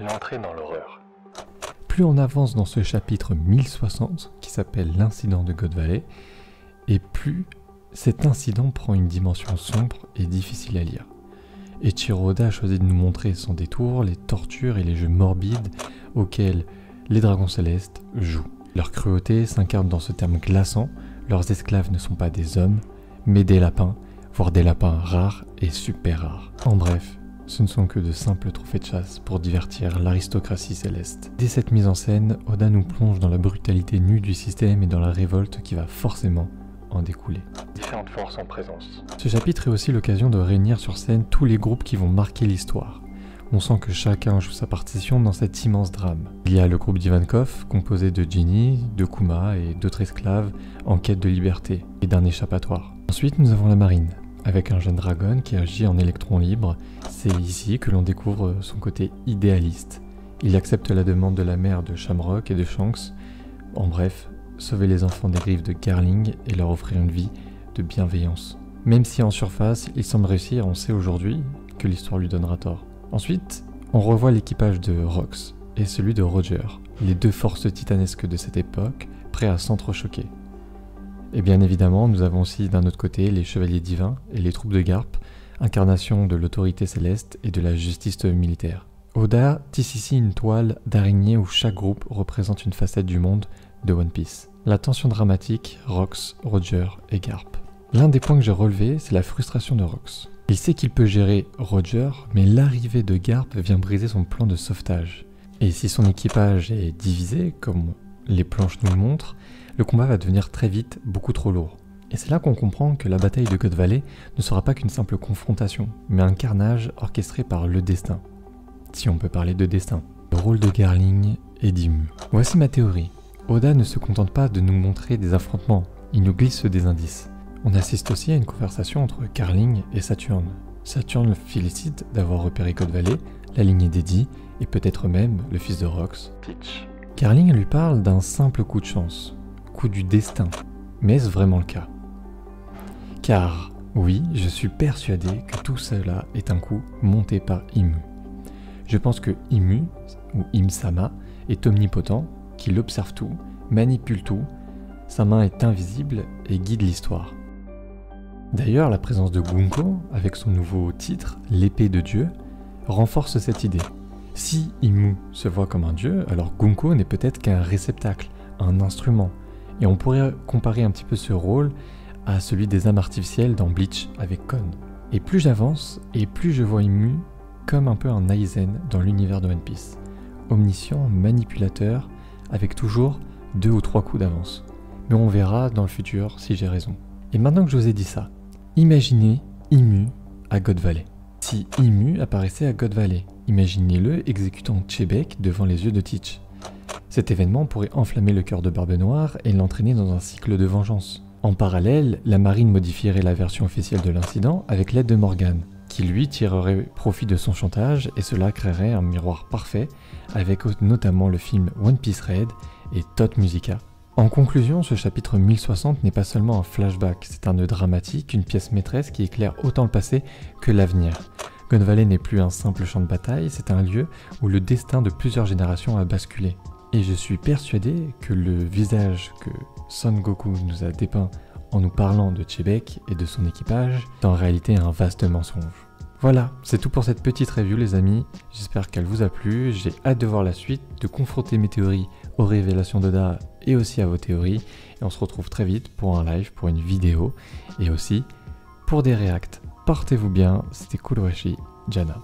L'entrée dans l'horreur. Plus on avance dans ce chapitre 1060, qui s'appelle l'incident de God Valley, et plus cet incident prend une dimension sombre et difficile à lire. Eiichiro Oda a choisi de nous montrer sans détour les tortures et les jeux morbides auxquels les dragons célestes jouent. Leur cruauté s'incarne dans ce terme glaçant, leurs esclaves ne sont pas des hommes, mais des lapins, voire des lapins rares et super rares. En bref, ce ne sont que de simples trophées de chasse pour divertir l'aristocratie céleste. Dès cette mise en scène, Oda nous plonge dans la brutalité nue du système et dans la révolte qui va forcément en découler. Différentes forces en présence. Ce chapitre est aussi l'occasion de réunir sur scène tous les groupes qui vont marquer l'histoire. On sent que chacun joue sa partition dans cet immense drame. Il y a le groupe d'Ivankov, composé de Ginny, de Kuma et d'autres esclaves en quête de liberté et d'un échappatoire. Ensuite, nous avons la marine, avec un jeune dragon qui agit en électron libre. C'est ici que l'on découvre son côté idéaliste. Il accepte la demande de la mère de Shamrock et de Shanks. En bref, sauver les enfants des griffes de Garling et leur offrir une vie de bienveillance. Même si en surface, il semble réussir, on sait aujourd'hui que l'histoire lui donnera tort. Ensuite, on revoit l'équipage de Rox et celui de Roger, les deux forces titanesques de cette époque, prêts à s'entrechoquer. Et bien évidemment, nous avons aussi d'un autre côté les chevaliers divins et les troupes de Garp, incarnation de l'autorité céleste et de la justice militaire. Oda tisse ici une toile d'araignée où chaque groupe représente une facette du monde de One Piece. La tension dramatique, Rox, Roger et Garp. L'un des points que j'ai relevé, c'est la frustration de Rox. Il sait qu'il peut gérer Roger, mais l'arrivée de Garp vient briser son plan de sauvetage. Et si son équipage est divisé, comme les planches nous le montrent, le combat va devenir très vite beaucoup trop lourd. Et c'est là qu'on comprend que la bataille de God Valley ne sera pas qu'une simple confrontation, mais un carnage orchestré par le destin. Si on peut parler de destin. Le rôle de Garling et d'Imu. Voici ma théorie. Oda ne se contente pas de nous montrer des affrontements, il nous glisse des indices. On assiste aussi à une conversation entre Garling et Saturne. Saturne le félicite d'avoir repéré God Valley, la lignée d'Eddie, et peut-être même le fils de Rox, Teach. Garling lui parle d'un simple coup de chance, coup du destin. Mais est-ce vraiment le cas? Car, oui, je suis persuadé que tout cela est un coup monté par Imu. Je pense que Imu, ou Im-sama, est omnipotent, qu'il observe tout, manipule tout, sa main est invisible et guide l'histoire. D'ailleurs, la présence de Gunko, avec son nouveau titre, l'épée de Dieu, renforce cette idée. Si Imu se voit comme un dieu, alors Gunko n'est peut-être qu'un réceptacle, un instrument. Et on pourrait comparer un petit peu ce rôle à celui des âmes artificielles dans Bleach avec Kon. Et plus j'avance, et plus je vois Imu comme un peu un Aizen dans l'univers de One Piece. Omniscient, manipulateur, avec toujours 2 ou 3 coups d'avance. Mais on verra dans le futur si j'ai raison. Et maintenant que je vous ai dit ça, imaginez Imu à God Valley. Si Imu apparaissait à God Valley, imaginez-le exécutant Chebek devant les yeux de Teach. Cet événement pourrait enflammer le cœur de Barbe Noire et l'entraîner dans un cycle de vengeance. En parallèle, la marine modifierait la version officielle de l'incident avec l'aide de Morgan, qui lui tirerait profit de son chantage et cela créerait un miroir parfait avec notamment le film One Piece Red et Tot Musica. En conclusion, ce chapitre 1060 n'est pas seulement un flashback, c'est un nœud dramatique, une pièce maîtresse qui éclaire autant le passé que l'avenir. God Valley n'est plus un simple champ de bataille, c'est un lieu où le destin de plusieurs générations a basculé. Et je suis persuadé que le visage que Son Goku nous a dépeint en nous parlant de Chebek et de son équipage est en réalité un vaste mensonge. Voilà, c'est tout pour cette petite review les amis, j'espère qu'elle vous a plu, j'ai hâte de voir la suite, de confronter mes théories aux révélations d'Oda et aussi à vos théories, et on se retrouve très vite pour un live, pour une vidéo, et aussi pour des réacts. Portez-vous bien, c'était Kurohashi, Jana.